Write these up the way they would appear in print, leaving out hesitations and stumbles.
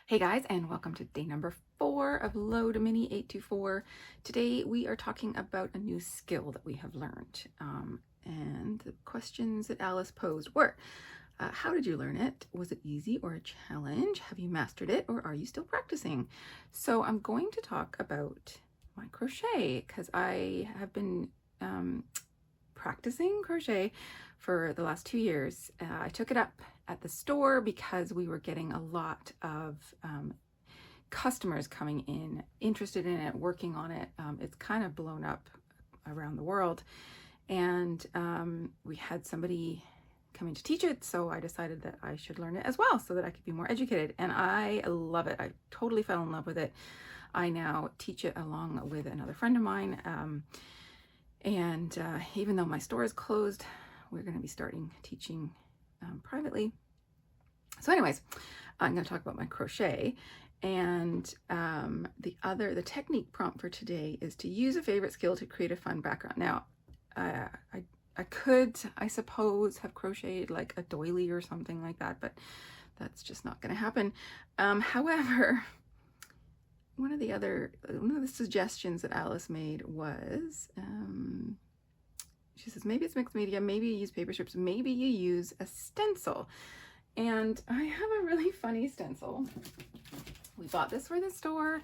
Hey guys, and welcome to day number 4 of Load Mini 824. Today we are talking about a new skill that we have learned. And the questions that Alice posed were, how did you learn it? Was it easy or a challenge? Have you mastered it or are you still practicing? So I'm going to talk about my crochet because I have been practicing crochet for the last 2 years. I took it up at the store because we were getting a lot of customers coming in, interested in it, working on it. It's kind of blown up around the world, and we had somebody coming to teach it, so I decided that I should learn it as well so that I could be more educated, and I love it. I totally fell in love with it. I now teach it along with another friend of mine, and even though my store is closed, we're going to be starting teaching privately. So anyways, I'm going to talk about my crochet, and the technique prompt for today is to use a favorite skill to create a fun background. Now, I could, I suppose, have crocheted like a doily or something like that, but that's just not going to happen. However, one of the suggestions that Alice made was, she says, maybe it's mixed media, maybe you use paper strips, maybe you use a stencil. And I have a really funny stencil. We bought this for the store,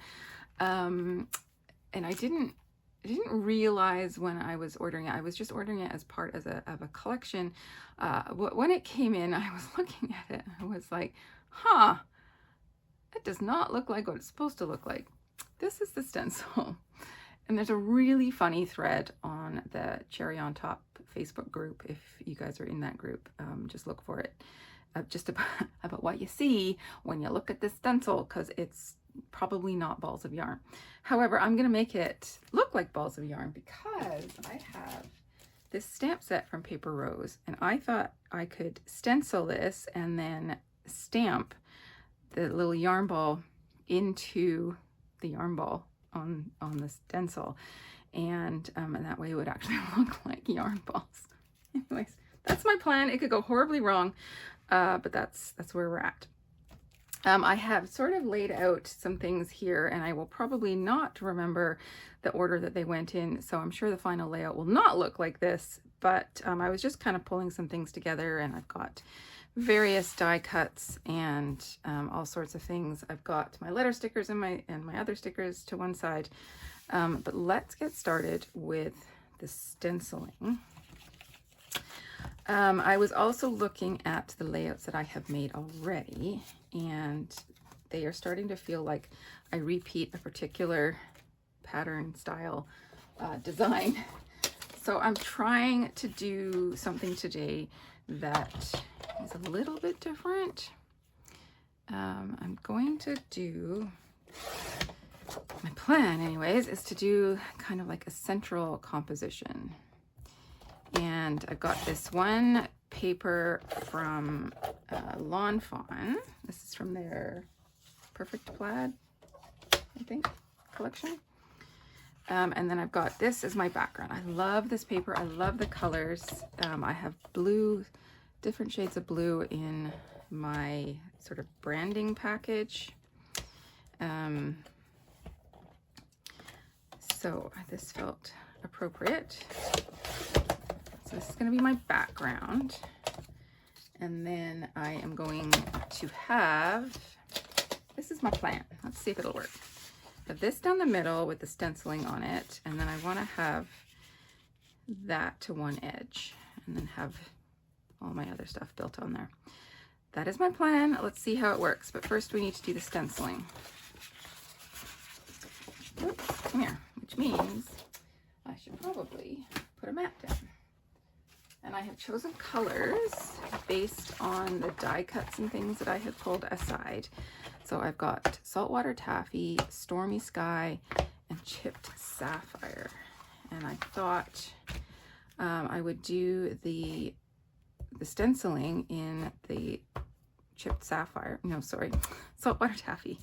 and I didn't realize when I was ordering it. I was just ordering it as part of a collection. When it came in, I was looking at it, and I was like, huh, it does not look like what it's supposed to look like. This is the stencil. And there's a really funny thread on the Cherry on Top Facebook group. If you guys are in that group, just look for it. Just about what you see when you look at this stencil, because it's probably not balls of yarn. However, I'm going to make it look like balls of yarn because I have this stamp set from Paper Rose, and I thought I could stencil this and then stamp the little yarn ball into the yarn ball on the stencil, and that way it would actually look like yarn balls. Anyways, that's my plan. It could go horribly wrong, but that's where we're at. I have sort of laid out some things here, and I will probably not remember the order that they went in, so I'm sure the final layout will not look like this, but I was just kind of pulling some things together, and I've got various die cuts and all sorts of things. I've got my letter stickers and my other stickers to one side, but let's get started with the stenciling. I was also looking at the layouts that I have made already, and they are starting to feel like I repeat a particular pattern style design. So I'm trying to do something today that is a little bit different. I'm going to do, my plan anyways, is to do kind of like a central composition. And I've got this one paper from Lawn Fawn. This is from their Perfect Plaid, I think, collection. And then I've got this as my background. I love this paper. I love the colors. I have blue, different shades of blue in my sort of branding package. So this felt appropriate. So this is going to be my background. And then I am going to have, this is my plan. Let's see if it'll work. Have this down the middle with the stenciling on it, and then I want to have that to one edge, and then have all my other stuff built on there. That is my plan. Let's see how it works, but first we need to do the stenciling. Oops, come here, which means I should probably put a mat down. And I have chosen colors based on the die cuts and things that I have pulled aside. So I've got Saltwater Taffy, Stormy Sky, and Chipped Sapphire. And I thought I would do the stenciling in the Chipped Sapphire, no, sorry, Saltwater Taffy,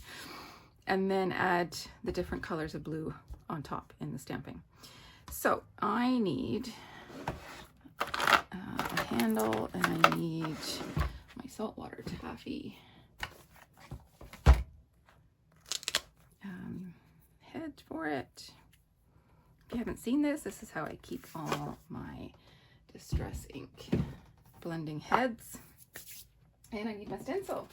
and then add the different colors of blue on top in the stamping. So I need a handle, and I need my Saltwater Taffy. for it. If you haven't seen this, this is how I keep all my distress ink blending heads. And I need my stencil.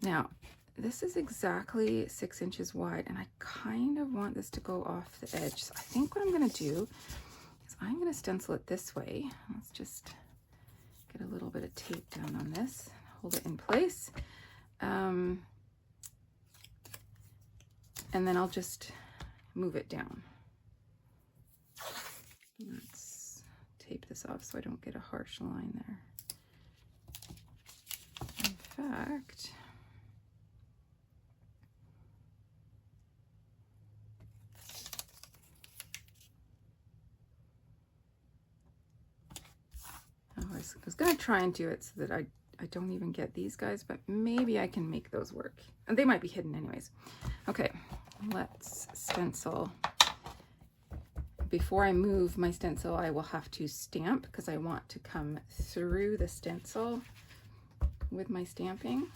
Now, this is exactly 6 inches wide, and I kind of want this to go off the edge. So I think what I'm going to do is I'm going to stencil it this way. Let's just get a little bit of tape down on this, hold it in place. And then I'll just move it down. Let's tape this off so I don't get a harsh line there. In fact, I was gonna try and do it so that I don't even get these guys, but maybe I can make those work. And they might be hidden anyways. Okay, let's stencil. Before I move my stencil, I will have to stamp because I want to come through the stencil with my stamping.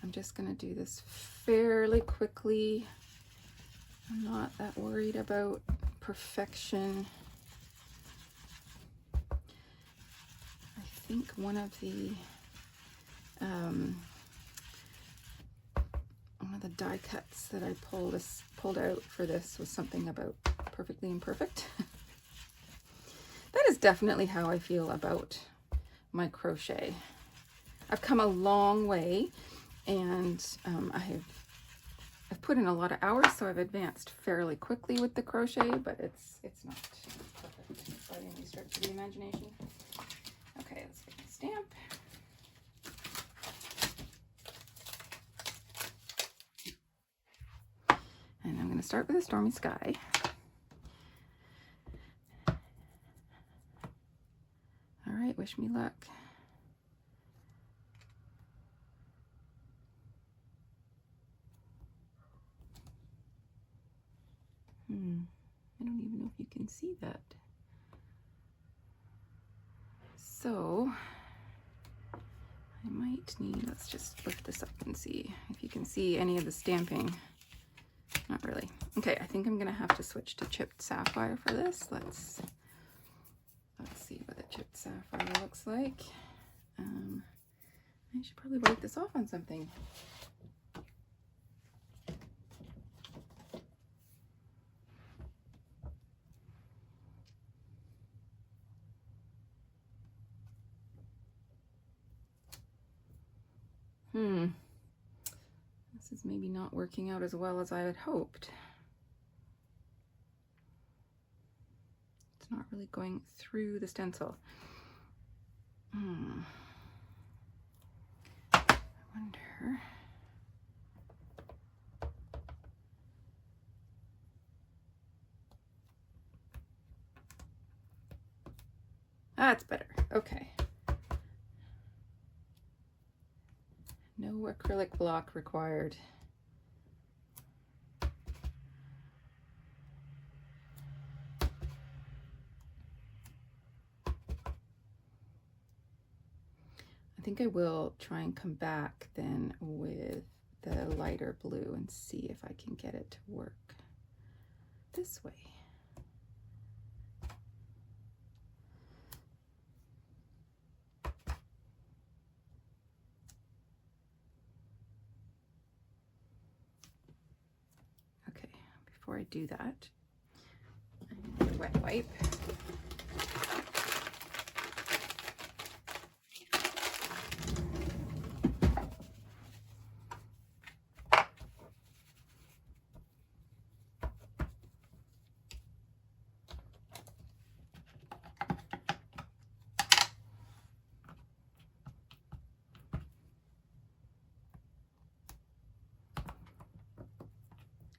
I'm just going to do this fairly quickly. I'm not that worried about perfection. I think one of the die cuts that I pulled out for this was something about perfectly imperfect. That is definitely how I feel about my crochet. I've come a long way. And I've put in a lot of hours, so I've advanced fairly quickly with the crochet, but it's not perfect by any stretch of the imagination. Okay, let's get my stamp. And I'm going to start with a stormy sky. All right, wish me luck. I don't even know if you can see that. So I might need, let's just lift this up and see if you can see any of the stamping. Not really. Okay, I think I'm gonna have to switch to chipped sapphire for this. Let's see what a chipped sapphire looks like. I should probably wipe this off on something. This is maybe not working out as well as I had hoped. It's not really going through the stencil. I wonder. That's better. Okay. No acrylic block required. I think I will try and come back then with the lighter blue and see if I can get it to work this way. Before I do that, I need a wet wipe.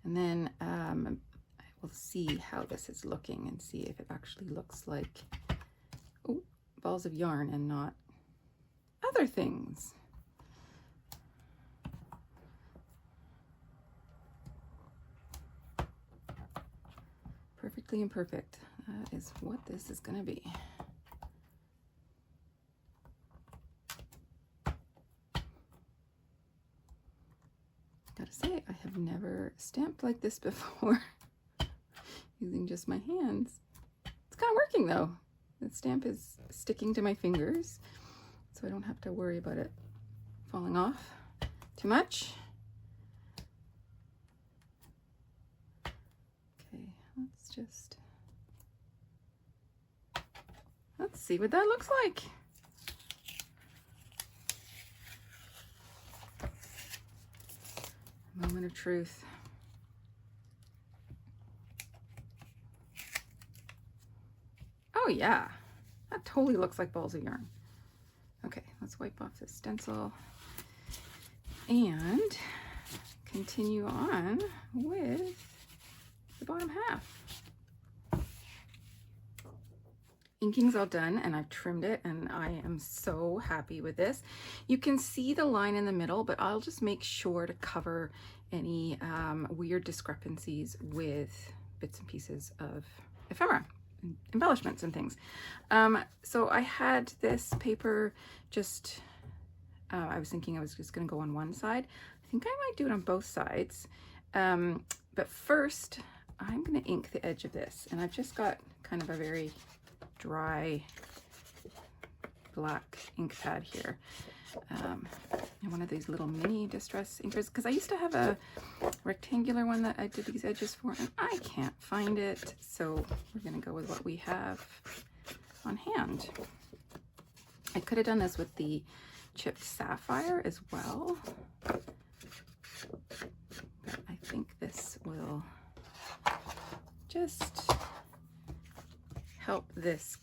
And then I will see how this is looking and see if it actually looks like balls of yarn and not other things. Perfectly Imperfect. That is what this is going to be. Gotta say, I have never stamped like this before using just my hands. It's kind of working though. The stamp is sticking to my fingers, so I don't have to worry about it falling off too much. Okay, let's see what that looks like. Moment of truth. Oh yeah, that totally looks like balls of yarn. Okay, let's wipe off this stencil and continue on with the bottom half. Inking's all done and I've trimmed it and I am so happy with this. You can see the line in the middle, but I'll just make sure to cover any weird discrepancies with bits and pieces of ephemera, embellishments and things. So I had this paper just, I was thinking I was just gonna go on one side. I think I might do it on both sides. But first I'm gonna ink the edge of this, and I've just got kind of a very dry black ink pad here, and one of these little mini distress inkers, because I used to have a rectangular one that I did these edges for and I can't find it, so we're gonna go with what we have on hand. I could have done this with the chipped sapphire as well, but I think this will just help this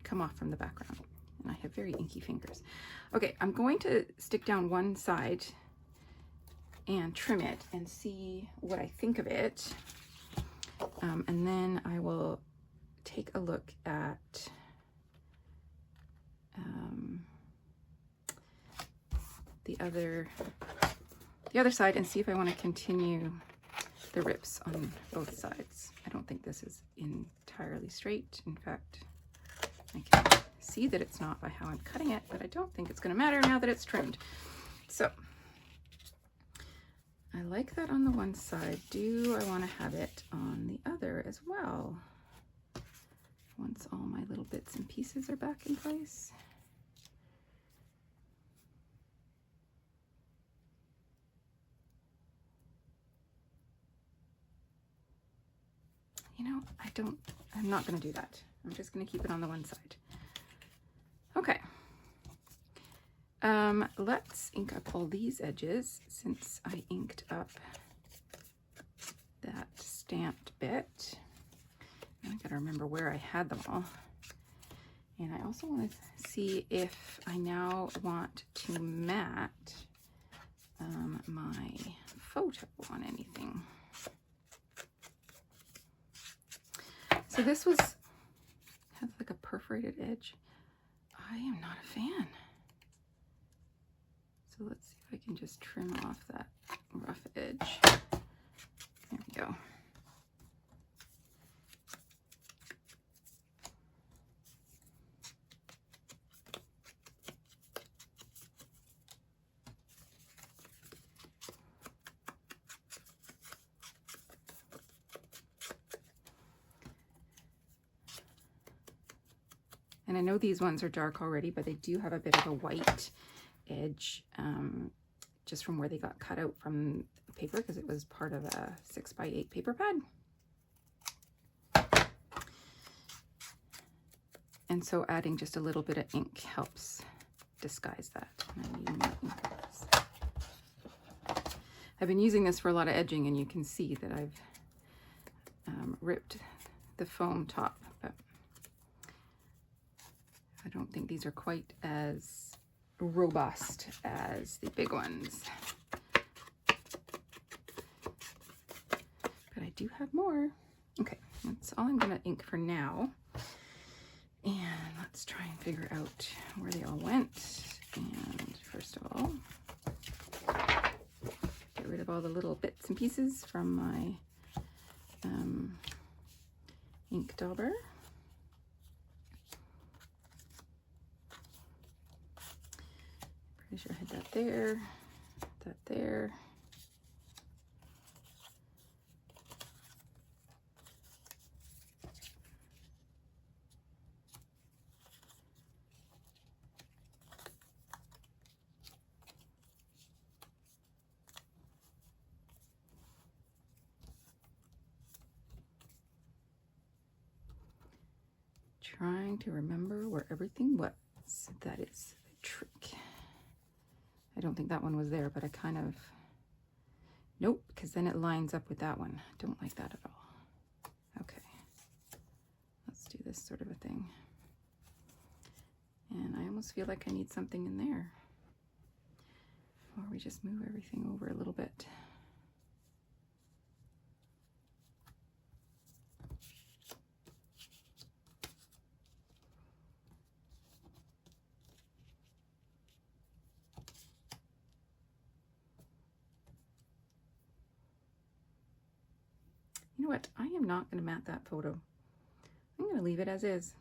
come off from the background. And I have very inky fingers. Okay, I'm going to stick down one side and trim it and see what I think of it. And then I will take a look at the other side and see if I want to continue the rips on both sides. I don't think this is entirely straight. In fact, I can see that it's not by how I'm cutting it, but I don't think it's going to matter now that it's trimmed. So I like that on the one side. Do I want to have it on the other as well? Once all my little bits and pieces are back in place. You know, I'm not going to do that. I'm just going to keep it on the one side. Okay. Let's ink up all these edges since I inked up that stamped bit. I got to remember where I had them all. And I also want to see if I now want to mat my photo on anything. So this has like a perforated edge. I am not a fan. So let's see if I can just trim off that rough edge. There we go. And I know these ones are dark already, but they do have a bit of a white edge just from where they got cut out from the paper because it was part of a 6x8 paper pad. And so adding just a little bit of ink helps disguise that. And I'm using my ink for this. I've been using this for a lot of edging, and you can see that I've ripped the foam top, but I don't think these are quite as robust as the big ones. But I do have more. Okay, that's all I'm gonna ink for now. And let's try and figure out where they all went. And first of all, get rid of all the little bits and pieces from my ink dauber. Pretty sure I had that there, that there. Trying to remember where everything was. That is the trick. I don't think that one was there, but I kind of, nope, because then it lines up with that one. Don't like that at all. Okay, let's do this sort of a thing. And I almost feel like I need something in there. Or we just move everything over a little bit. You know what? I am not going to mat that photo. I'm going to leave it as is.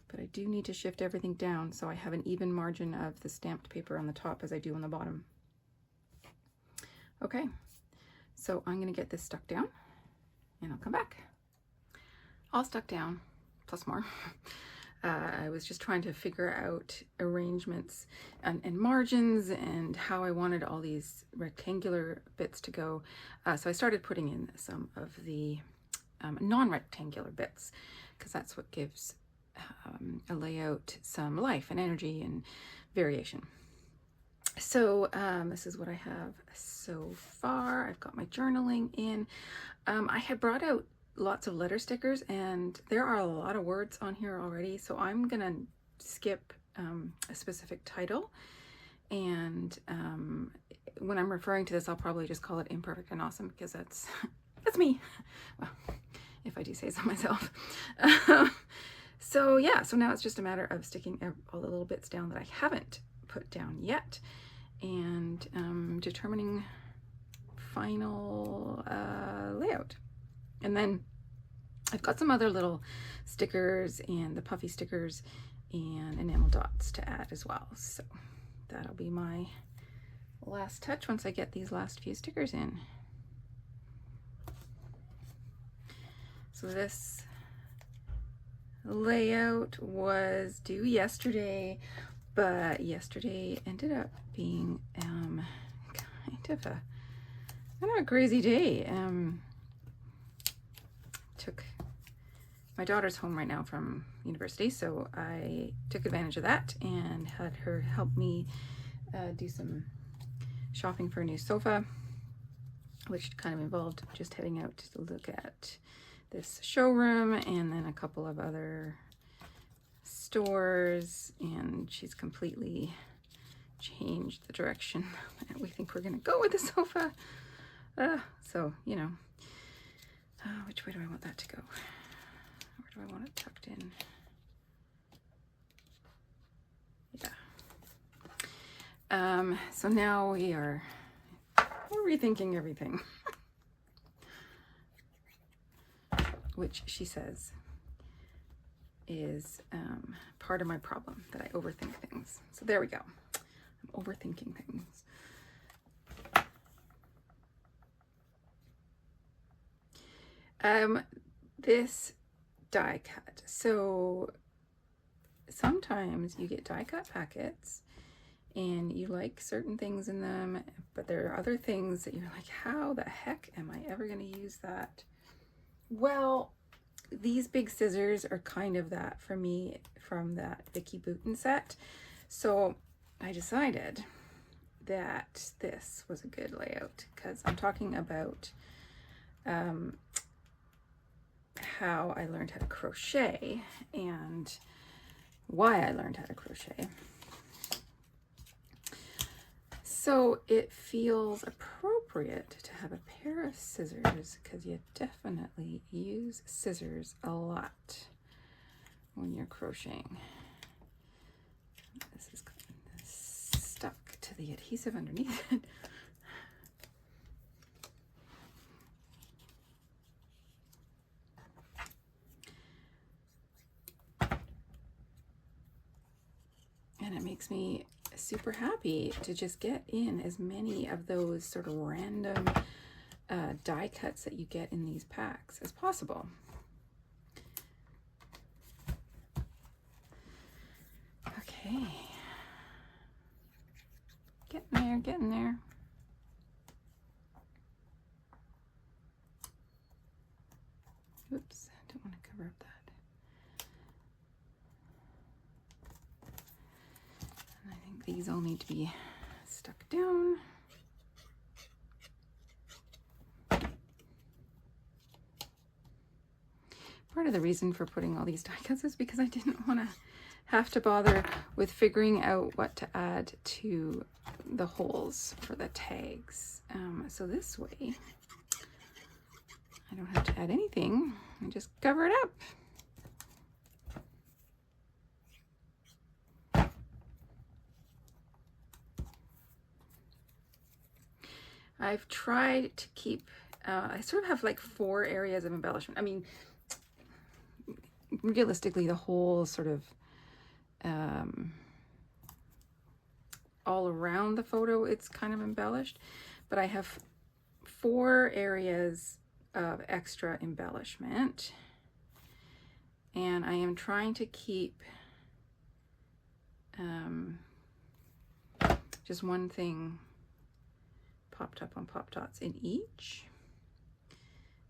But I do need to shift everything down so I have an even margin of the stamped paper on the top as I do on the bottom. Okay, so I'm going to get this stuck down and I'll come back. All stuck down, plus more. I was just trying to figure out arrangements and margins and how I wanted all these rectangular bits to go. So I started putting in some of the non-rectangular bits because that's what gives a layout some life and energy and variation. So this is what I have so far. I've got my journaling in. I had brought out lots of letter stickers and there are a lot of words on here already, so I'm gonna skip a specific title, and when I'm referring to this I'll probably just call it Imperfect and Awesome because that's me. Well, if I do say so myself. So yeah, so now it's just a matter of sticking all the little bits down that I haven't put down yet and determining final layout. And then I've got some other little stickers and the puffy stickers and enamel dots to add as well. So that'll be my last touch once I get these last few stickers in. So this layout was due yesterday, but yesterday ended up being kind of a crazy day. My daughter's home right now from university, so I took advantage of that and had her help me do some shopping for a new sofa, which kind of involved just heading out to look at this showroom and then a couple of other stores, and she's completely changed the direction that we think we're gonna go with the sofa. So, you know, which way do I want that to go? Where do I want it tucked in? Yeah. So now we're rethinking everything. Which she says is part of my problem, that I overthink things. So there we go. I'm overthinking things. This die cut. So sometimes you get die cut packets and you like certain things in them, but there are other things that you're like, how the heck am I ever going to use that? Well, these big scissors are kind of that for me from that Vicky Boutin set. So I decided that this was a good layout because I'm talking about how I learned how to crochet and why I learned how to crochet. So it feels appropriate to have a pair of scissors because you definitely use scissors a lot when you're crocheting. This is stuck to the adhesive underneath it. makes me super happy to just get in as many of those sort of random die cuts that you get in these packs as possible. Okay. Getting there. Oops, I don't want to cover up that. And I think these all need to be stuck down. Part of the reason for putting all these die cuts is because I didn't want to have to bother with figuring out what to add to the holes for the tags. So this way, I don't have to add anything. I just cover it up. I've tried to keep, I sort of have like 4 areas of embellishment. I mean, realistically, the whole sort of all around the photo, it's kind of embellished, but I have 4 areas of extra embellishment, and I am trying to keep just one thing popped up on Pop Dots in each,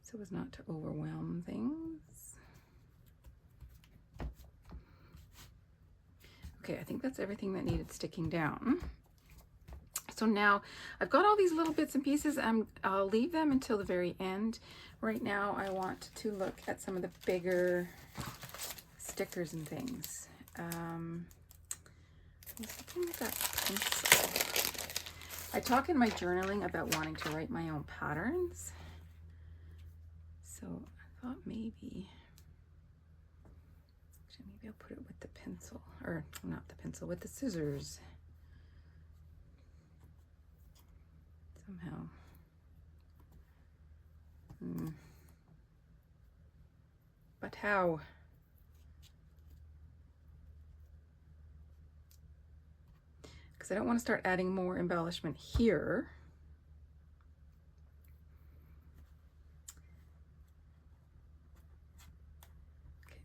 so as not to overwhelm things. Okay, I think that's everything that needed sticking down. So now I've got all these little bits and pieces. I'll leave them until the very end. Right now I want to look at some of the bigger stickers and things. I was looking at that pencil. I talk in my journaling about wanting to write my own patterns. So I thought maybe I'll put it with the pencil, or not the pencil, with the scissors. Somehow. But how? Because I don't want to start adding more embellishment here.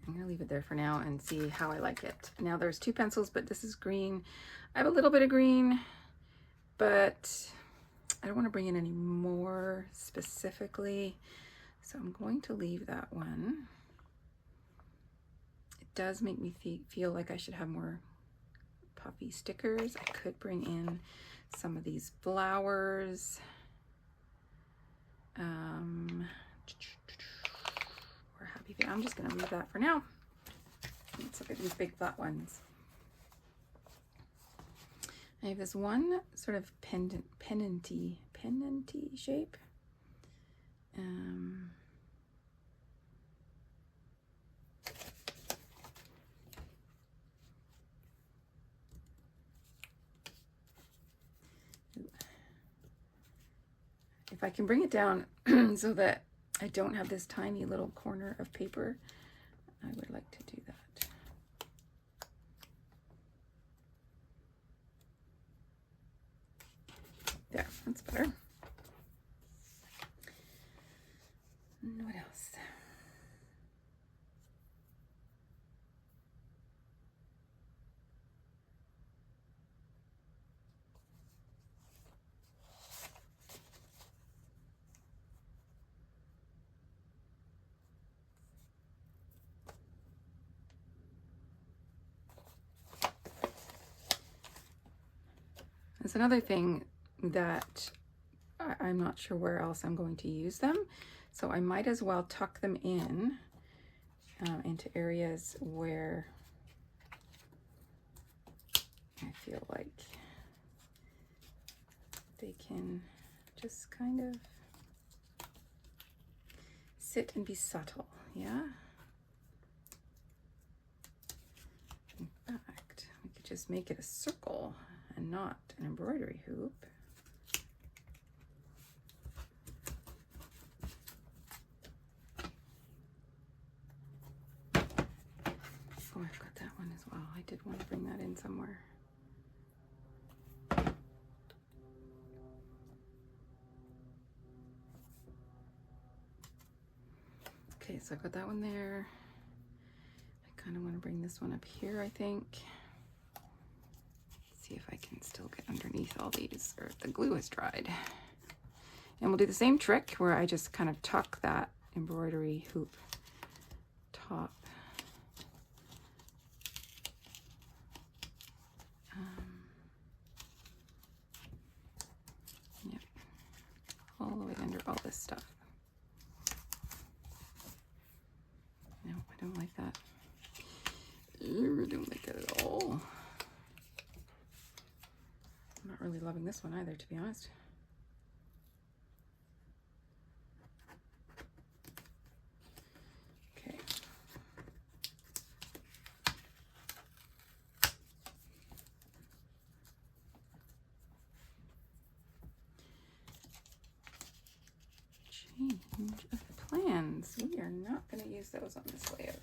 I'm going to leave it there for now and see how I like it. Now there's 2 pencils, but this is green. I have a little bit of green, but I don't want to bring in any more specifically. So I'm going to leave that one. It does make me feel like I should have more puffy stickers. I could bring in some of these flowers. I'm just going to leave that for now. Let's look at these big flat ones. I have this one sort of pendenty shape. If I can bring it down so that I don't have this tiny little corner of paper, I would like to do that. There, that's better. And what else? There's another thing that I'm not sure where else I'm going to use them, so I might as well tuck them in into areas where I feel like they can just kind of sit and be subtle, yeah? In fact, we could just make it a circle and not an embroidery hoop. Oh, I've got that one as well. I did want to bring that in somewhere. Okay, so I got that one there. I kind of want to bring this one up here, I think. See if I can still get underneath all these, or the glue has dried. And we'll do the same trick where I just kind of tuck that embroidery hoop top yep, all the way under all this stuff. No, I don't like that. I don't like that at all. I'm not really loving this one either, to be honest. Okay. Change of plans. We are not going to use those on this layout.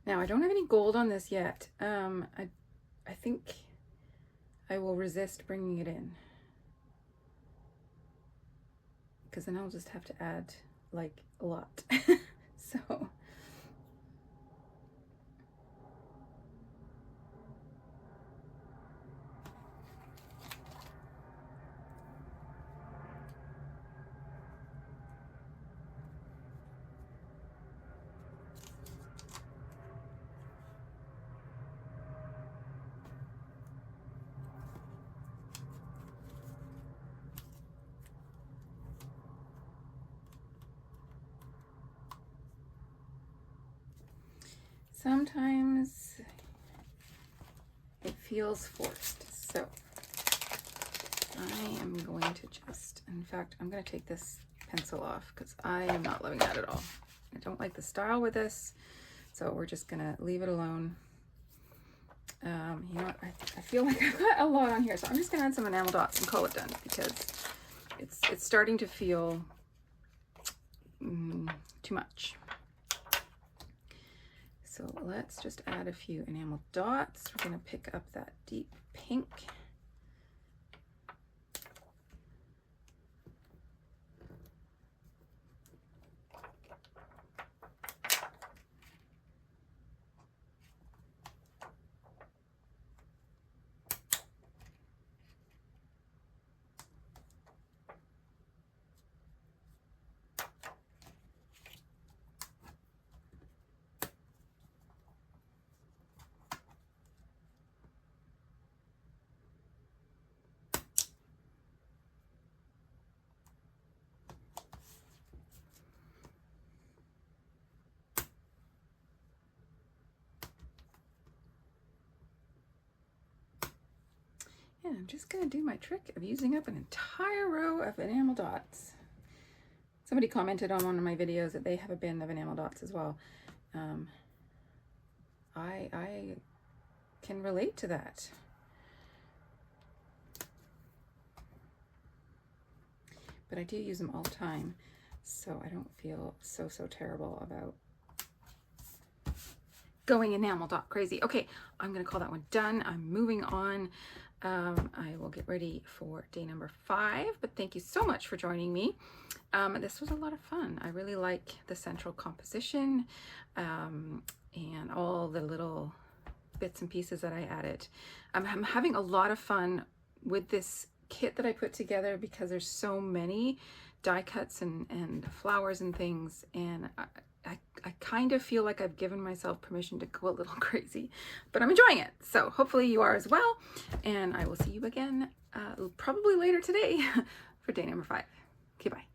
Now, I don't have any gold on this yet. I think I will resist bringing it in, because then I'll just have to add like a lot. So sometimes it feels forced. So I am going to just, in fact, I'm going to take this pencil off because I am not loving that at all. I don't like the style with this, so we're just going to leave it alone. You know what, I feel like I've got a lot on here, so I'm just going to add some enamel dots and call it done, because it's starting to feel too much. So let's just add a few enamel dots. We're going to pick up that deep pink. And I'm just going to do my trick of using up an entire row of enamel dots. Somebody commented on one of my videos that they have a bin of enamel dots as well. I can relate to that. But I do use them all the time, so I don't feel so terrible about going enamel dot crazy. Okay, I'm going to call that one done. I'm moving on. I will get ready for day number 5, but thank you so much for joining me. This was a lot of fun. I really like the central composition and all the little bits and pieces that I added. I'm having a lot of fun with this kit that I put together because there's so many die cuts and flowers and things, and I kind of feel like I've given myself permission to go a little crazy, but I'm enjoying it. So hopefully you are as well. And I will see you again probably later today for day number 5. Okay, bye.